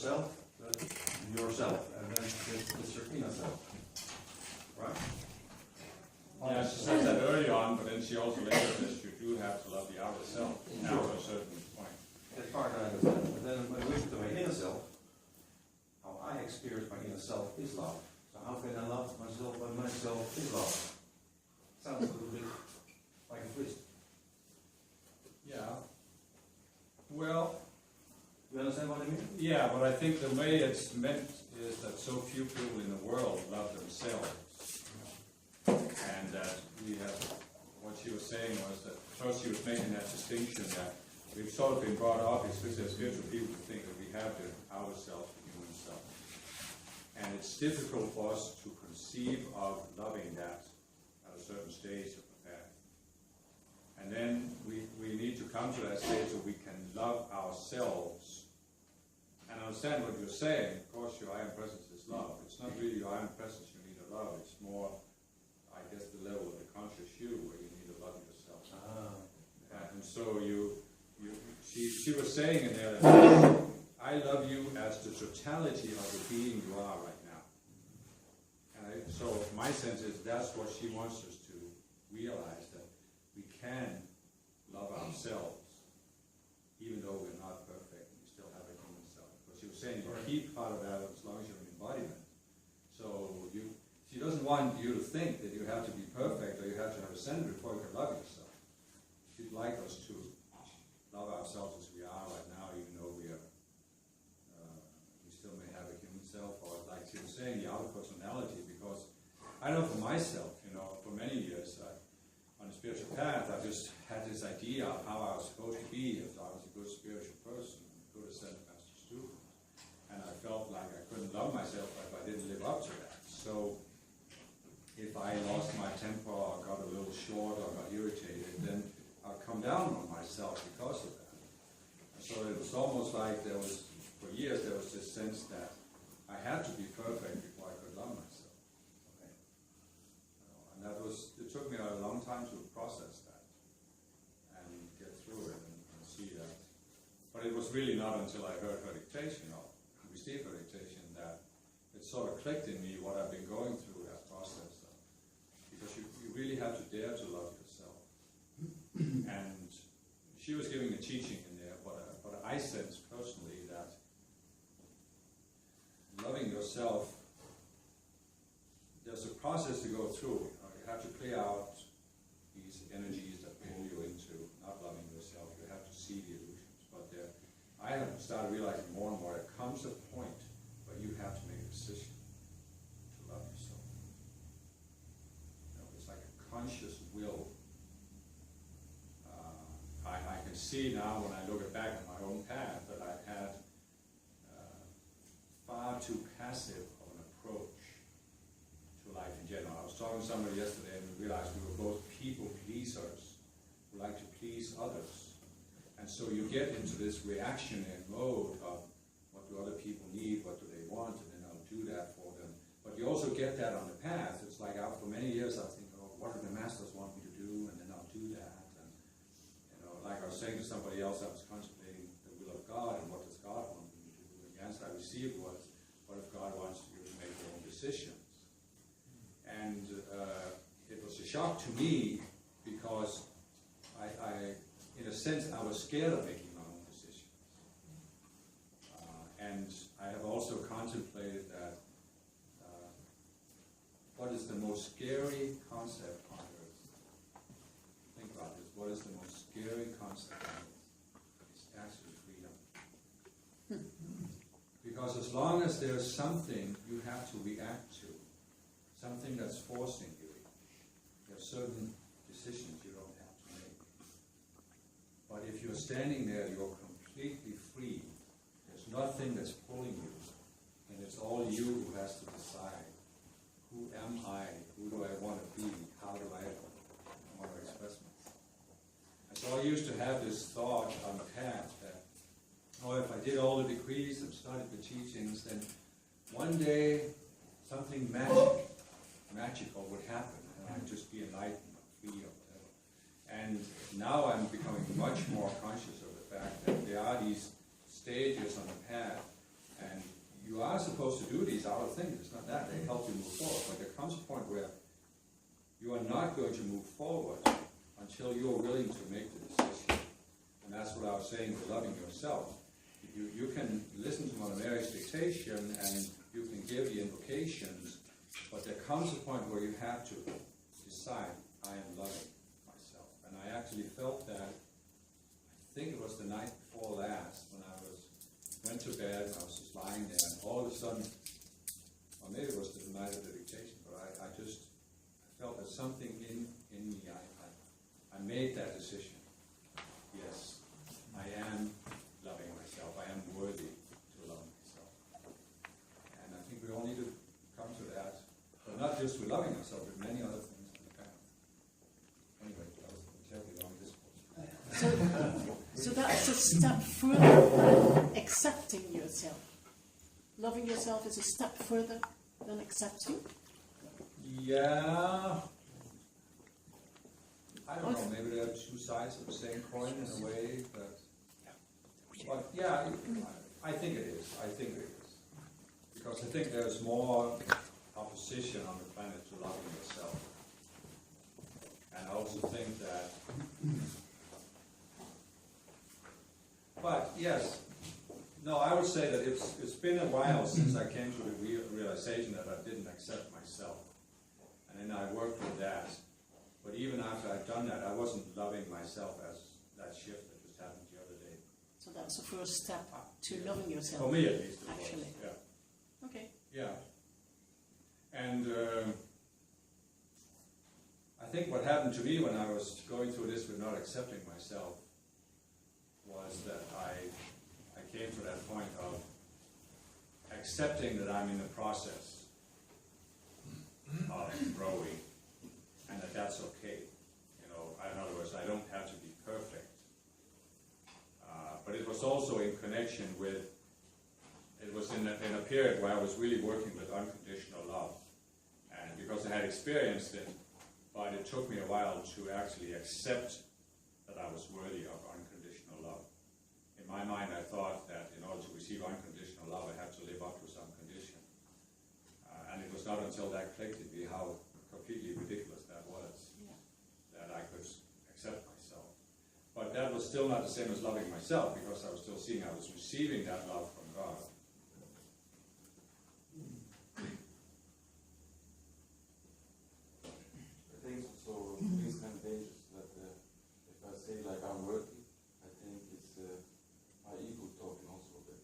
yourself, and then it's your inner self, right? Yeah, she said that early on, but then she also later says you do have to love the outer self now to a certain point. That part I understand. But then when we look to my inner self, how I experience my inner self is love. So how can I love myself when myself is love? Sounds a little bit like a twist. Yeah. Well, You understand what I mean? yeah, but I think the way it's meant is that so few people in the world love themselves. And that we have, what she was saying was that first she was making that distinction that we've sort of been brought up, especially as spiritual people, to think that we have the outer self, the human self. And it's difficult for us to conceive of loving that at a certain stage of the path. And then we need to come to that stage so we can love ourselves. And understand what you're saying. Of course, your I am presence is love. It's not really your I am presence you need to love. It's more, I guess, the level of the conscious you where you need to love yourself. And so she was saying in there that I love you as the totality of the being you are right now. And so my sense is that's what she wants us to realize, that we can love ourselves even though we're not perfect and we still have a human self. But she was saying you keep part of that as long as you're an embodiment. So she doesn't want you to think that you have to be perfect or you have to have a center before you can love yourself. She'd like us to love ourselves as we are right now, even though we still may have a human self, or like she was saying, the outer personality. Because I know for myself, for many years on the spiritual path, I just had this idea of how I was supposed to be if I was a good spiritual person, a good ascended master student, and I felt like I couldn't love myself if I didn't live up to that. So if I lost my temper or got a little short or got irritated, then I'd come down on myself because of that. And so it was almost like for years there was this sense that I had to be perfect before I could love myself. Okay. And it took me a long time to process that and get through it and see that. But it was really not until I heard her dictation, or received her dictation, that it sort of clicked in me what I've been going through that process. Because you really have to dare to love yourself. And she was giving a teaching in there, but I sense personally that loving yourself, there's a process to go through. You have to clear out these energies that pull you into not loving yourself. You have to see the illusions. But I have started realizing more and more there comes a point where you have to make a decision to love yourself. It's like a conscious will. I can see now when I look back at my own path that I had far too passive of an approach to life in general. I was talking to somebody yesterday and we realized we were both people pleasers who like to please others. And so you get into this reactionary mode of what do other people need, what do they want, and then I'll do that for them. But you also get that on the path. It's like for many years I was thinking, what do the masters want me to do, and then I'll do that. And like I was saying to somebody else, I was contemplating the will of God and what does God want me to do. And the answer I received was, what if God wants you to make your own decisions? And it was a shock to me because I in a sense, I was scared of making my own decisions. And I have also contemplated that what is the most scary concept on earth? Think about this. What is the most scary concept on earth? It's actually freedom. Because as long as there's something you have to react to, something that's forcing you, there are certain decisions you don't have to make. But if you're standing there, you're completely free. There's nothing that's pulling you. And it's all you who has to decide. Who am I? Who do I want to be? How do I want to express myself? And so I used to have this thought on the path that, if I did all the degrees and studied the teachings, then one day something magical would happen, and I'd just be enlightened or free or whatever. And now I'm becoming much more conscious of the fact that there are these stages on the path, and you are supposed to do these outer things. It's not that. They help you move forward. But there comes a point where you are not going to move forward until you are willing to make the decision. And that's what I was saying with loving yourself. You can listen to Mother Mary's dictation and you can give the invocations, but there comes a point where you have to decide, I am loving myself. And I actually felt that, I think it was the night before last, when I went to bed and I was just lying there, and all of a sudden, or maybe it was the night of the dictation, but I felt that something in me, I made that decision. Yes, I am loving myself. I am worthy to love myself. And I think we all need to come to that. But not just with loving ourselves, but many other things in the path. Anyway, that was a terribly long discourse. So that's a step further than accepting yourself. Loving yourself is a step further than accepting? Yeah. I don't know, maybe there are two sides of the same coin in a way, but yeah, I think it is. I think it is. Because I think there's more opposition on the planet to loving yourself. And I also think that, but yes, no, I would say that it's been a while since I came to the realization that I didn't accept myself. And then I worked with that. But even after I'd done that, I wasn't loving myself as that shift that just happened the other day. So that's the first step to loving yourself. For me at least, actually. Was. Yeah. Okay. Yeah. And I think what happened to me when I was going through this with not accepting myself was that I came to that point of accepting that I'm in the process of growing. And that's okay. You know, in other words, I don't have to be perfect. But it was also in connection with, it was in a period where I was really working with unconditional love. And because I had experienced it, but it took me a while to actually accept that I was worthy of unconditional love. In my mind, I thought that in order to receive unconditional love, I have to live up to some condition. And it was not until that clicked in me how completely ridiculous that was, that I could accept myself. But that was still not the same as loving myself, because I was still seeing I was receiving that love from God. I think so. It's kind of dangerous that if I say like I'm worthy, I think it's my ego talking also that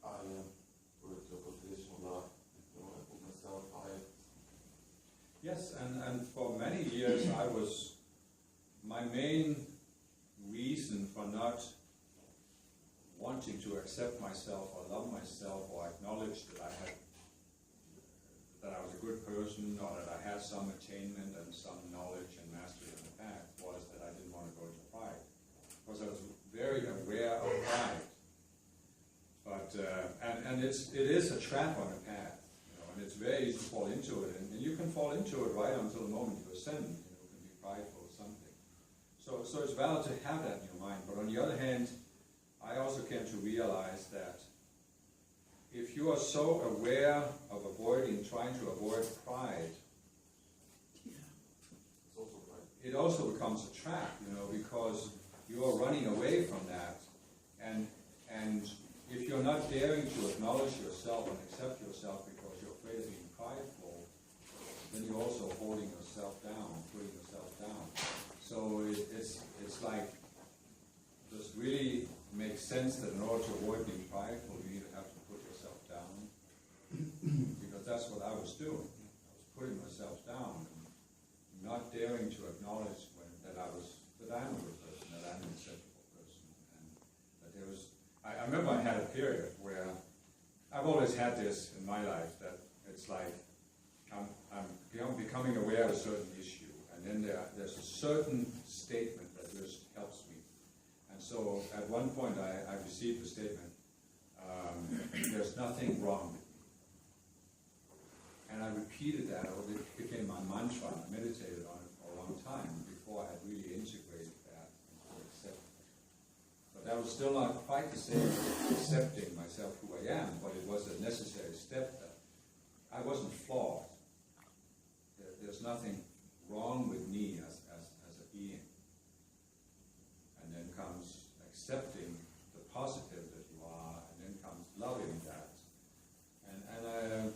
I am worthy of unconditional love. You know, I put myself high. Yes, and for many years my main reason for not wanting to accept myself or love myself or acknowledge that I was a good person or that I had some attainment and some knowledge and mastery in the path was that I didn't want to go into pride. Because I was very aware of pride. But, and it is a trap on the path. And it's very easy to fall into it, and you can fall into it right until the moment you ascend. You can be prideful of something. So it's valid to have that in your mind. But on the other hand, I also came to realize that if you are so aware of trying to avoid pride, it also becomes a trap, because you are running away from that, and if you're not daring to acknowledge yourself and accept yourself because you're afraid of being prideful, then you're also holding yourself down, putting yourself down. So it's like, does it really make sense that in order to avoid being prideful, you either have to put yourself down? Because that's what I was doing. I was putting myself down, and not daring to acknowledge that I'm a good person, that I'm an acceptable person, and that there was. I remember I had a period where I've always had this in my life, that it's like I'm becoming aware of a certain issue, and then there's a certain statement that just helps me. And so at one point I received the statement, there's nothing wrong with me. And I repeated that, it became my mantra, and I meditated on it for a long time before I had really integrated that and accepted it. But that was still not quite the same as accepting myself who I am, but it was a necessary step that I wasn't flawed. There's nothing wrong with me as a being. And then comes accepting the positive that you are, and then comes loving that. And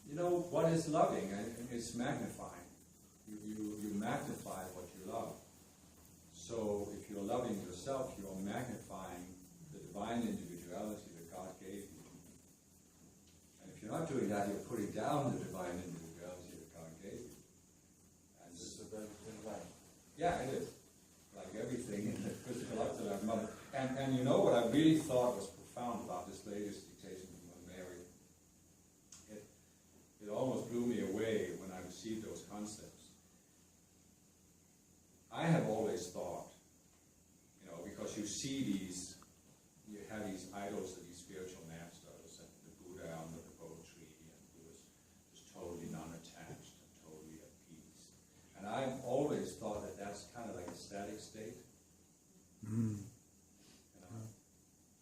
you know, what is loving? It's magnifying. You magnify what you love. So if you're loving yourself, you're magnifying the divine individuality that God gave you. And if you're not doing that, you're putting down the divine individuality that God gave you. And This is a very thin line. yeah, it is. Like everything in the physical life that I've known. And you know what I really thought was profound about this latest dictation from Mary? It almost blew me away when I received those concepts. I have always thought, you know, because you have these idols of these spiritual masters, and the Buddha under the poetry, and who was just totally non-attached and totally at peace. And I've always thought that that's kind of like a static state. You know?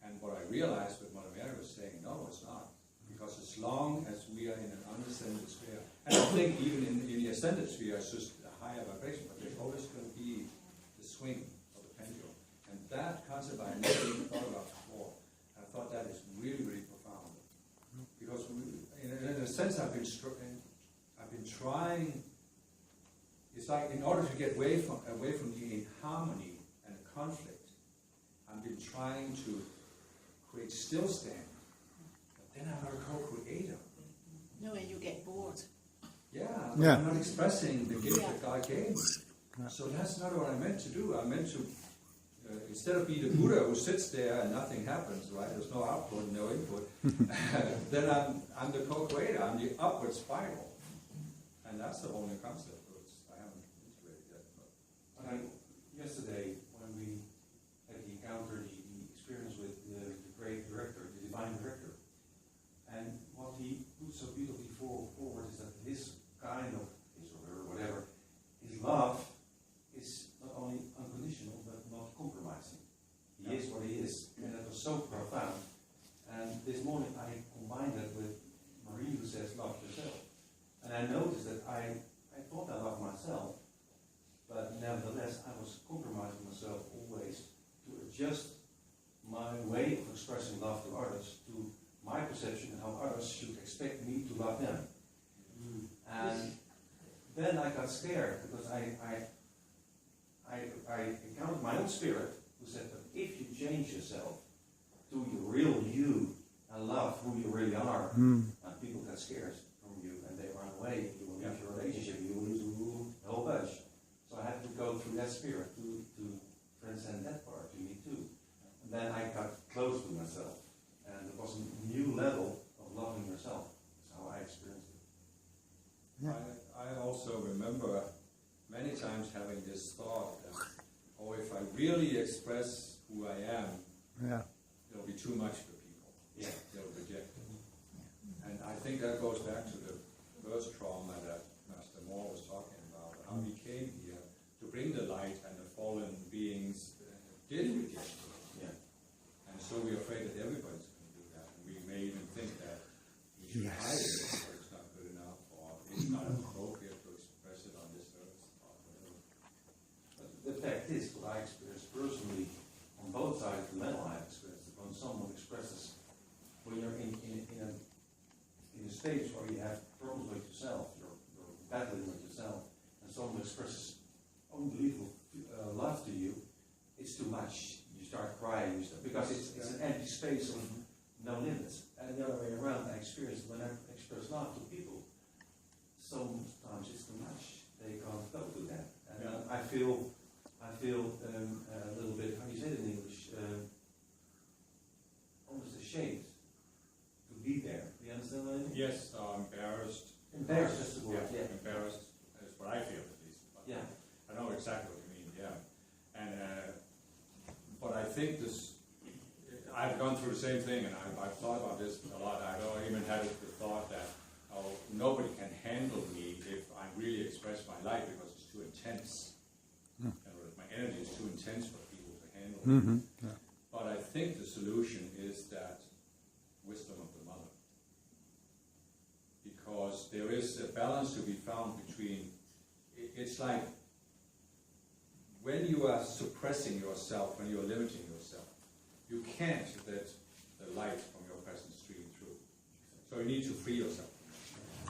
And what I realized with what Mary was saying, no, it's not. Because as long as we are in an unascended sphere, and I think even in the ascended sphere, it's just a higher vibration, but there's always going to be the swing of the pendulum. And that concept I never even thought about before. I thought that is really, really profound. Because in a sense, I've been trying. It's like in order to get away from the inharmony and the conflict, I've been trying to create stillstand. But then I'm not a co-creator. No, and you get bored. Yeah, Yeah. I'm not expressing the gift Yeah. that God gave me. So that's not what I meant to do. I meant to, instead of be the Buddha who sits there and nothing happens, right? There's no output, no input. Then I'm the co-creator. I'm the upward spiral. And that's the whole new concept. I haven't integrated yet. But. Yesterday, when we had the encounter, the experience with the great director, the divine director, and what he put so beautifully forward is that his kind of, his or her, whatever, his love is not only unconditional but not compromising. He is what he is, and that was so profound. And this morning I combined that with Marie, who says love yourself, and I noticed that I thought I loved myself, but nevertheless I was compromising myself always to adjust my way of expressing love to others to my perception and how others should expect me to love them. And then I got scared because I encountered my own spirit who said that if you change yourself to your real you and love who you really are, people get scared from you and they run away. You will lose your relationship, you will lose a whole bunch. So I had to go through that spirit to transcend that part to me too. And then I got close to myself. And it was a new level of loving yourself. That's how I experienced it. I also remember many times having this thought that, oh, if I really express who I am, it'll be too much for people. Yeah. They'll reject it. And I think that goes back to the first trauma that Master Moore was talking about, how we came here to bring the light and the fallen beings did reject it. Yeah. And so we're afraid that everybody's going to do that. And we may even think that we should hide it, or it's not good enough, or it's not appropriate to express it on this earth, or whatever. But the fact is, what I experienced personally on both sides of the medal, I have experienced it when someone expresses, when you're in a stage where you have problems with yourself, you're battling with yourself, and someone expresses unbelievable love to you, it's too much. You start crying, because it's an empty space of no limits. And the other way around, I experienced when I express love to people, sometimes it's too much. They can't cope with that. And I feel a little bit, how do you say it in English, almost ashamed to be there. Do you understand what I mean? Yes, embarrassed. Embarrassed, that's the word, yeah. Embarrassed is what I feel, at least. But Yeah. I know exactly what you mean, yeah. And but I think this, I've gone through the same thing, and I've thought about this a lot. I've even had the thought that, oh, nobody can handle me if I really express my life because it's too intense. In other words, my energy is too intense for people to world. But I think the solution is that wisdom of the mother. Because there is a balance to be found between, it's like when you are suppressing yourself, when you are limiting yourself, you can't let the light from your presence stream through. So you need to free yourself.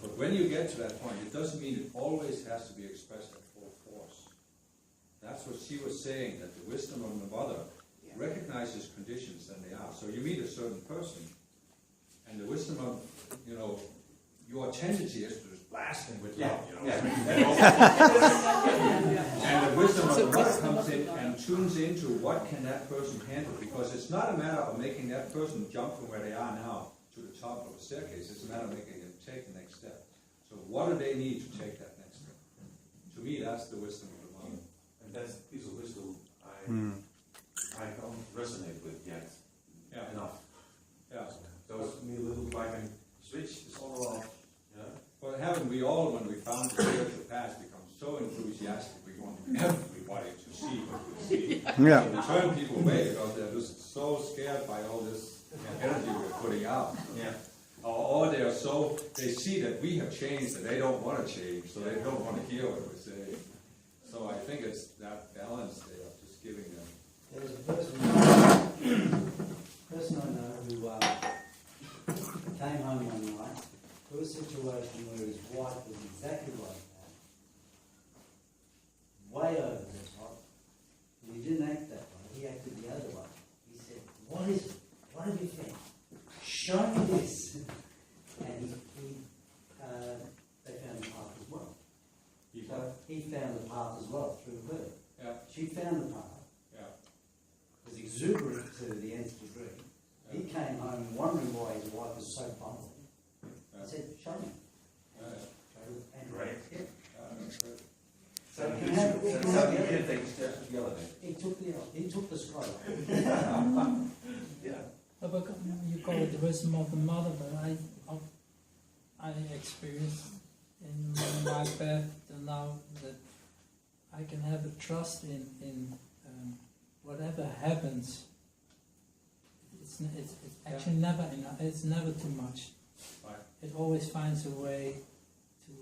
But when you get to that point, it doesn't mean it always has to be expressed at full force. That's what she was saying, that the wisdom of the mother recognizes conditions than they are. So you meet a certain person, and the wisdom of, your tendency is to just blast him with love, And the wisdom of the mother comes in and tunes into what can that person handle, because it's not a matter of making that person jump from where they are now to the top of the staircase. It's a matter of making them take the next step. So what do they need to take that next step? To me, that's the wisdom of the mother. And that's the piece of wisdom I don't resonate with yet enough. Yeah. So it's me a little like a switch, it's all off. But haven't we all, when we found the spiritual path, become so enthusiastic we want everybody to see what we see? Yeah. So we turn people away because they're just so scared by all this energy we're putting out. Yeah. Or they see that we have changed and they don't want to change, so they don't want to hear what we're saying. So I think it's that balance there of just giving them. There's a person I know who came home one night to a situation where his wife was exactly like that, way over the top, and he didn't act that way, he acted the other way. He said, "What is it? What have you found? Show me this." And they found the path as well. So he found the path as well through her. Yeah. She found the path. Was exuberant to the nth degree. He came home wondering why his wife was so bumbling. I said, "Show me." And Great. Yeah. That's good. So You can have- you can have he the didn't take the steps to yell at it. He took the stroke. Yeah. But you call it the wisdom of the mother, but I experienced in my path till now that I can have a trust in whatever happens. It's actually never enough. It's never too much. Right. It always finds a way to.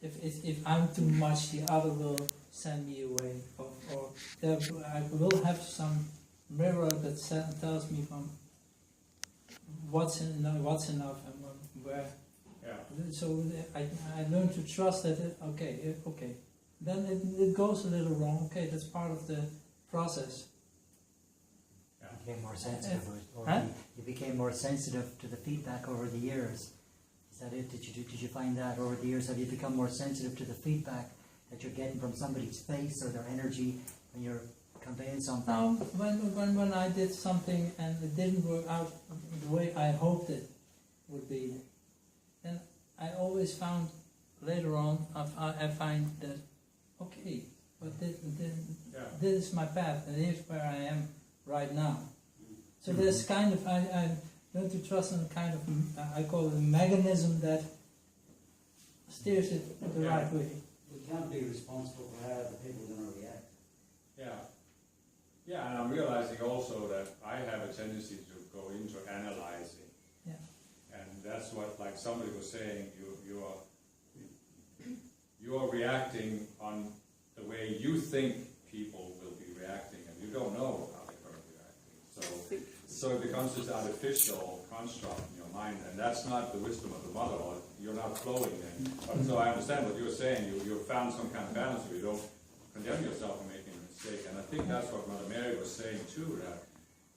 If I'm too much, the other will send me away, or I will have some mirror that tells me from what's enough and where. Yeah. So I learned to trust that. Okay. Then it goes a little wrong. Okay, that's part of the process. You became more sensitive, Huh? you became more sensitive to the feedback over the years. Is that it? Did you find that over the years? Have you become more sensitive to the feedback that you're getting from somebody's face or their energy when you're conveying something? Now, when I did something and it didn't work out the way I hoped it would be, then I always found later on I find that okay, but this is my path and here's where I am right now. So there's kind of I learned to trust in a kind of I call it a mechanism that steers it the right way. We can't be responsible for how other people are going to react. Yeah, and I'm realizing also that I have a tendency to go into analyzing. Yeah. And that's what, like somebody was saying, you are reacting on the way you think people will be reacting, and you don't know how they're going to be reacting. So it becomes this artificial construct in your mind, and that's not the wisdom of the mother, or you're not flowing then. But so I understand what you're saying, you found some kind of balance where you don't condemn yourself for making a mistake, and I think that's what Mother Mary was saying too, that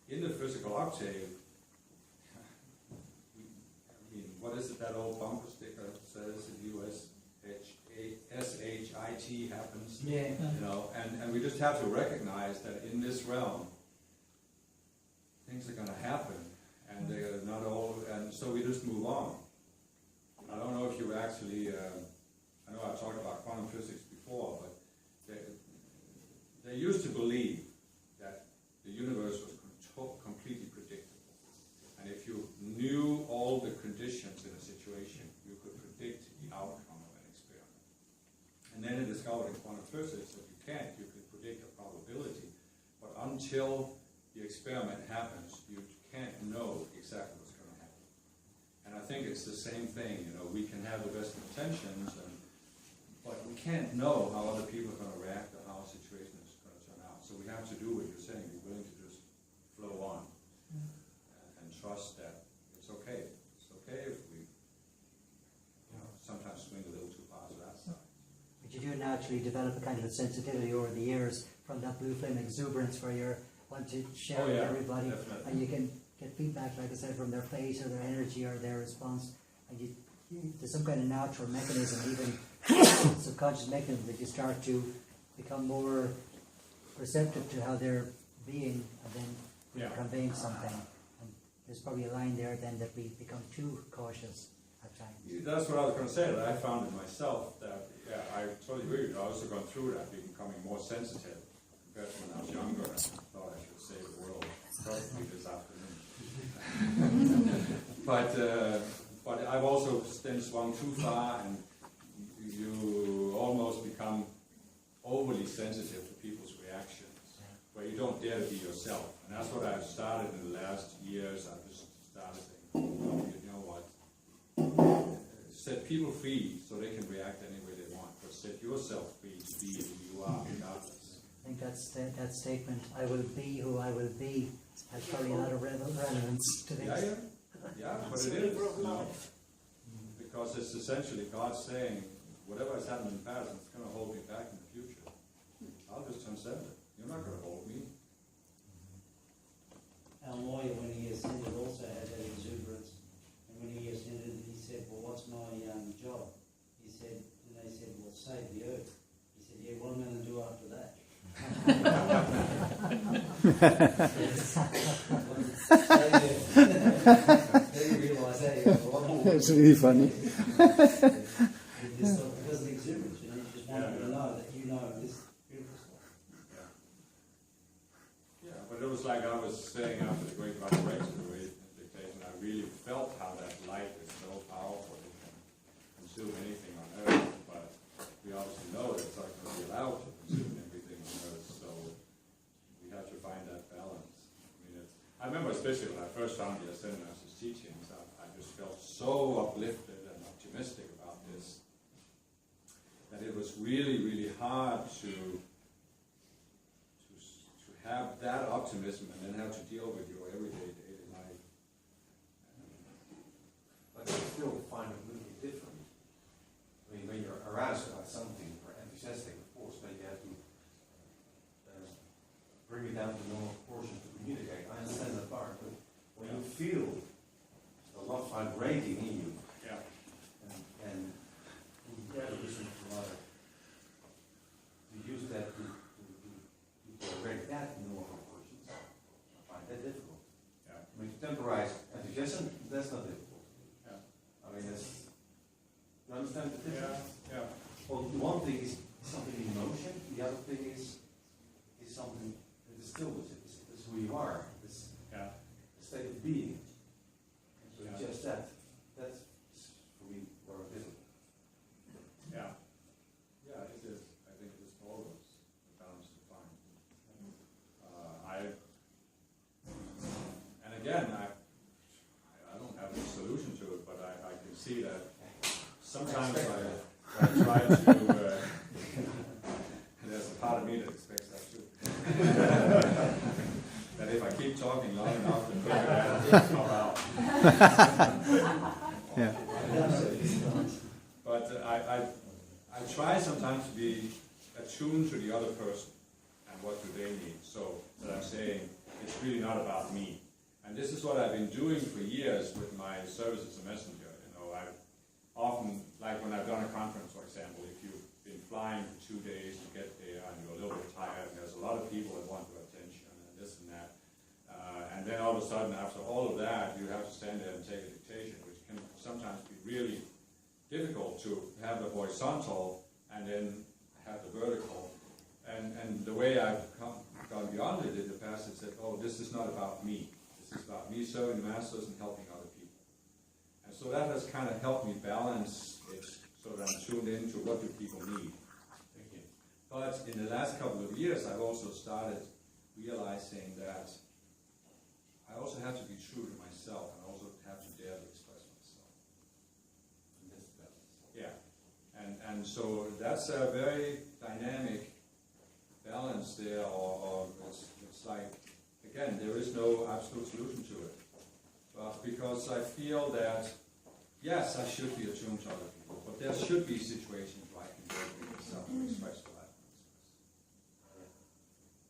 in the physical octave, I mean, what is it that old bumper sticker says in U.S.? SHIT happens. Yeah. You know, and we just have to recognize that in this realm, things are going to happen, and they're not all, and so we just move on. I don't know if you actually, I know I've talked about quantum physics before, but they used to believe that the universe was completely predictable. And if you knew all the conditions in a situation, you could predict the outcome of an experiment. And then they discovered in quantum physics that you can't. You can predict a probability, but until the experiment happens, you can't know exactly what's going to happen. And I think it's the same thing, you know, we can have the best intentions, but we can't know how other people are going to react or how a situation is going to turn out. So we have to do what you're saying, be willing to just flow on and trust that it's okay. It's okay if we, you know, sometimes swing a little too far to that side. But you do naturally develop a kind of a sensitivity over the years from that blue flame exuberance where you want to share with everybody, definitely. and you can get feedback, like I said, from their face or their energy or their response, and there's some kind of natural mechanism, even subconscious mechanism, that you start to become more receptive to how they're being, and then you're conveying something. And there's probably a line there then that we become too cautious at times. That's what I was going to say, that I found it myself, that, yeah, I totally agree with you. I also gone through that, becoming more sensitive compared to when I was younger. I thought I should save the world perfectly this afternoon. But I've also then swung too far, and you almost become overly sensitive to people's reactions, where you don't dare to be yourself. And that's what I've started in the last years. I've just started saying, oh, you know what, set people free so they can react any way they want, but set yourself free to be who you are, regardless. I think that statement, I will be who I will be, has probably a lot of relevance to this. Yeah, but it is, you know, because it's essentially God saying, whatever has happened in the past, it's going to hold me back in the future. I'll just transcend it. You're not going to hold me. Our lawyer, when he ascended, also had that exuberance. And when he ascended, he said, well, what's my job? He said, and they said, well, save the earth. He said, yeah, what am I going to do after that? Then you realise, hey, That's really funny. because of the exuberance, you know, you just want them to know that you know this beautiful stuff. Yeah, but it was like I was saying after the Great Resurrection dictation, I really felt how that light is so powerful. It can consume anything on earth, but we obviously know that it's not going to be allowed to consume everything on earth, so we have to find that balance. I remember especially when I first found the Ascended Masters' teachings, I just felt so uplifted and optimistic about this, that it was really, really hard to have that optimism and then have to deal with your everyday daily life. But I still find it a little bit different. I mean, when you're aroused about something or enthusiastic, of course, then you have to bring it down to normal proportions to communicate. I understand that part, but when you feel the love vibrating in you, and you have to listen to another, to use that to direct that in normal proportions, I find that difficult. I mean, to temporize enthusiasm, that's not difficult. I mean, that's, you understand the difference? Well, one thing is something in motion, the other thing is something that is still with it. It's who you are. It's a state of being. So just that. That's for me very difficult. Yeah, it is. I think it is for all of us, the balance to find. And again, I don't have a solution to it, but I can see that sometimes I try to, there's a part of me that expects that too. That if I keep talking long enough, the quicker it'll come out. Yeah. But I try sometimes to be attuned to the other person and what do they need. So that I'm saying it's really not about me. And this is what I've been doing for years with my service as a messenger. You know, I've often, like when I've done a conference, for example, if you've been flying for 2 days to get there and you're a little bit tired, and there's a lot of people that want your attention and this and that. And then all of a sudden, after all of that, you have to stand there and take a dictation, which can sometimes be really difficult to have the horizontal and then have the vertical. And the way I've gone beyond it in the past is that, oh, this is not about me. This is about me serving the masters and helping other people. And so that has kind of helped me balance it so that I'm tuned into what do people need. But in the last couple of years, I've also started realizing that I also have to be true to myself, and I also have to dare to express myself. Yeah, and so that's a very dynamic balance there, or it's like, again, there is no absolute solution to it. But because I feel that, yes, I should be attuned to other people, but there should be situations where I can go to myself and express what I want to express.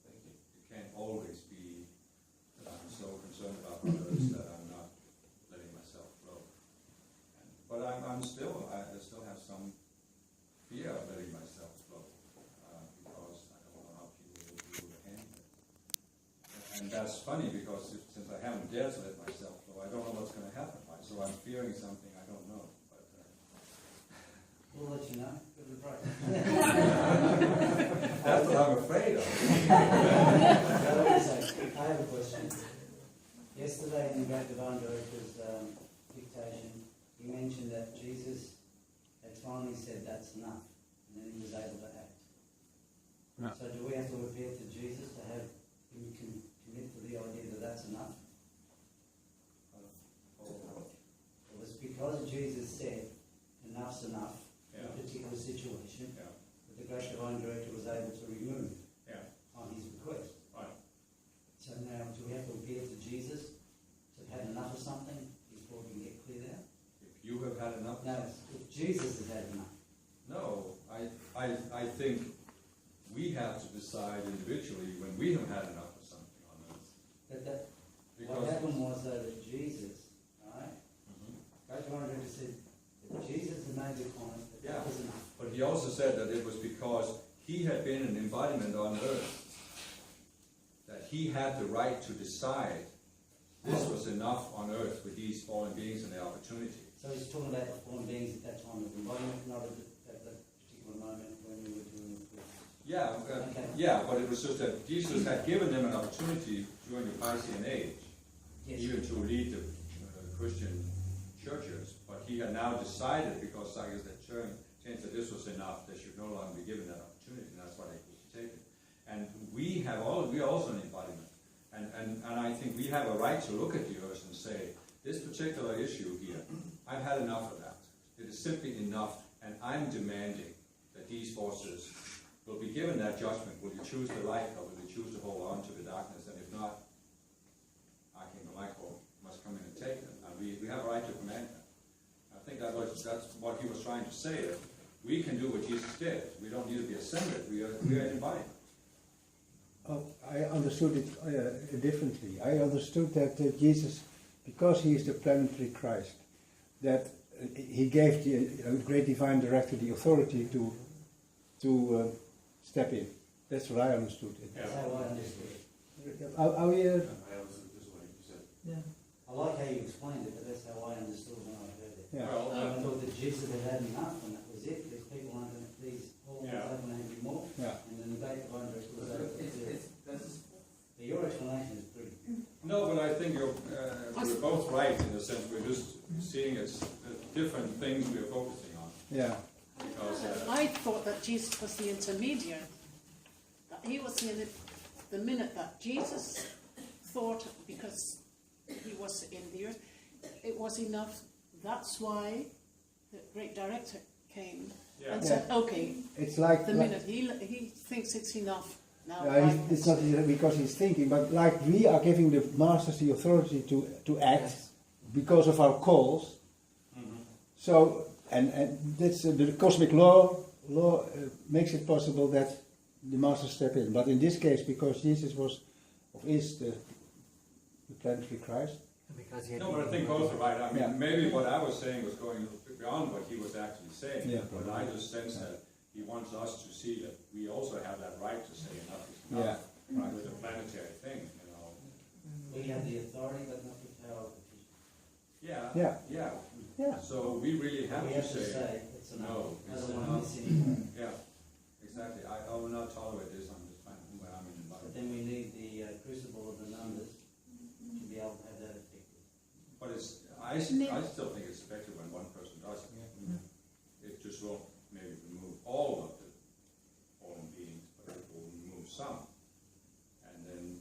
Thank you. It can't always be that I'm so concerned about others that I'm not letting myself flow. But I still have some fear of letting myself flow, because I don't know how people will be able to handle it. And that's funny, because since I haven't dared to let myself flow, I don't know what's going to happen. Right? So I'm fearing something I don't know. But, We'll let you know. Give it a break. that's what I'm afraid of. I have a question. Yesterday in the Great Divine Director's dictation, he mentioned that Jesus had finally said that's enough, and then he was able to act. Yeah. So do we have to appeal to Jesus to have him commit to the idea that that's enough? It was because Jesus said enough's enough in a particular situation that the Great Divine Director was able to remove on his request. Right. So now, do we have to appeal to Jesus to have had enough of something before we can get cleared out? If you have had enough. No, if Jesus has had enough. No, I think we have to decide individually when we have had enough of something on this. What happened was though that Jesus, right? Great Divine Director said that Jesus had made the comment that that was enough. But he also said that it was because he had been an embodiment on earth, that he had the right to decide this was enough on earth with these fallen beings and their opportunity. So he's talking about the fallen beings at that time of embodiment, not at that particular moment when we were doing the course. Yeah, but it was just that Jesus had given them an opportunity during the Piscean age, even to lead the Christian churches. But he had now decided, because I guess that changed that this was enough, they should no longer be given that opportunity, and that's why they could take it. And we are also an embodiment. And I think we have a right to look at the earth and say, this particular issue here, I've had enough of that. It is simply enough, and I'm demanding that these forces will be given that judgment. Will you choose the light, or will you choose to hold on to the darkness? And if not, Archangel Michael must come in and take them. And we have a right to command them. I think that's what he was trying to say, that we can do what Jesus did. We don't need to be ascended. We are embodied. I understood it differently. I understood that Jesus, because he is the planetary Christ, that he gave the Great Divine Director the authority to step in. That's what I understood. That's how I understood it. Are we? I understood this way, you said. Yeah. I like how you explained it, but that's how I understood when I heard it. Yeah. Well, I thought that Jesus had had enough, and that was it. These people aren't going to, these hormones aren't going to have any more. Yeah. And then the Great Divine Director was able to do it. Your explanation is pretty. No, but I think we're both right in the sense we're just seeing it's different things we're focusing on. Yeah. Because I thought that Jesus was the intermediary. That he was the minute that Jesus thought, because he was in the earth, it was enough. That's why the Great Director came and said, okay, It's like the minute he thinks it's enough. Now it's not because he's thinking, but like we are giving the masters the authority to act because of our calls. So and that's the cosmic law makes it possible that the masters step in. But in this case, because Jesus is the planetary Christ. Because he had no, but I think both are right. I mean, maybe what I was saying was going beyond what he was actually saying. Yeah. But I just sense that he wants us to see that we also have that right to say enough is enough. Right, with a planetary thing, you know. We have the authority, but not the power. Yeah. So we really have We to have to say, say it's enough. no, I it's don't want to enough. miss anything. Yeah, exactly. I will not tolerate this on this planet where I'm in But environment. then we need the crucible of the numbers to be able to have that effect. But I still think it's effective when one person does it. It just won't maybe remove all of the fallen beings, but it will remove some. And then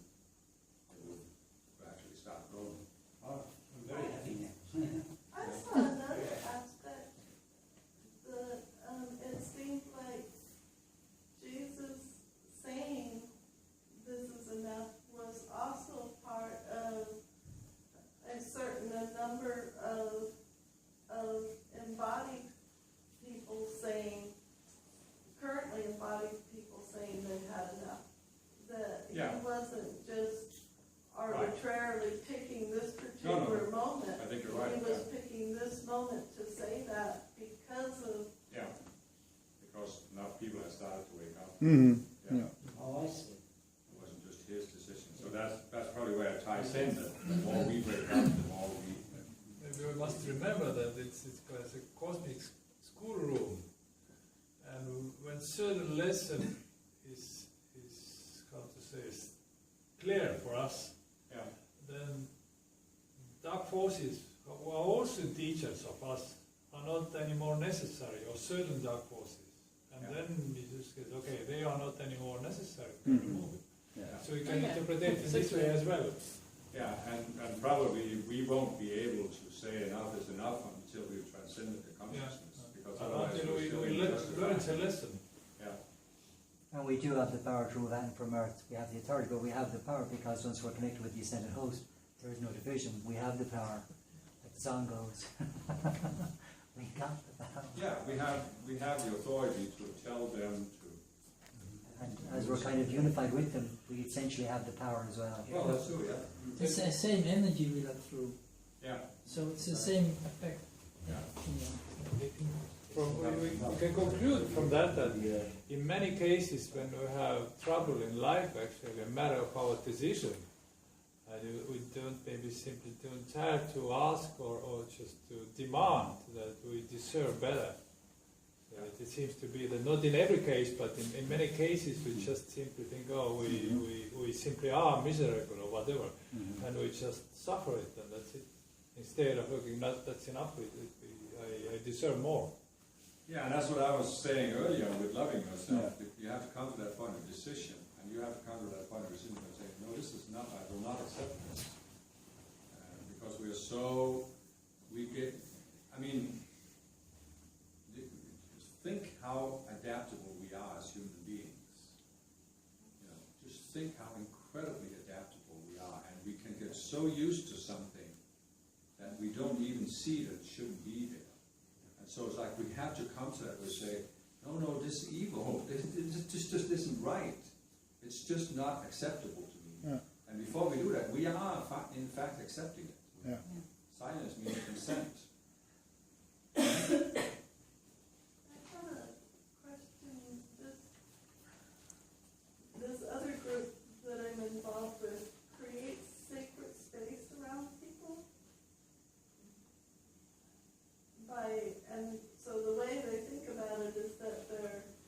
Mm-hmm. Yeah. Yeah. Oh, I see. It wasn't just his decision. So that's probably where it ties in, that the more we break up, the more we... Maybe we must remember that it's a cosmic schoolroom, and when certain lesson is how to say is clear for us, Yeah. then dark forces who are also teachers of us are not anymore necessary, or certain dark forces, and Yeah. then we just get okay, they are not anymore necessary. Mhm. Remove it. Yeah. So we can Yeah. interpret it in this way as well. Yeah, and probably we won't be able to say enough is enough until we've transcended the consciousness, because otherwise Until we're still we in learn justification. a lesson. Yeah, And we do have the power to rule that from Earth. We have the authority, but we have the power because once we're connected with the ascended host, there is no division. We have the power. Like the song goes. We got the power. yeah, we have the authority to tell them to. And as we're kind of unified with them, we essentially have the power as well. Well, that's true. Yeah. It's the same energy we let through, Yeah. so it's the same effect. Yeah. We can conclude from that in many cases when we have trouble in life, actually a matter of our decision, and we don't maybe simply don't have to ask or just to demand that we deserve better. So it seems to be that not in every case, but in many cases we just simply think, oh, we simply are miserable or whatever, and we just suffer it, and that's it. Instead of looking, that's enough, I deserve more. Yeah, and that's what I was saying earlier with loving yourself. You have to come to that point of decision, and you have to come to that point of decision and say, no, this is not, I will not accept this. Because we are so, think how adaptable we are as human beings. You know, just think how incredibly adaptable we are, and we can get so used to something that we don't even see that it shouldn't be there. And so it's like we have to come to that. We say, no, this is evil. This just isn't right. It's just not acceptable to me. Yeah. And before we do that, we are in fact accepting it. Yeah. Silence means consent.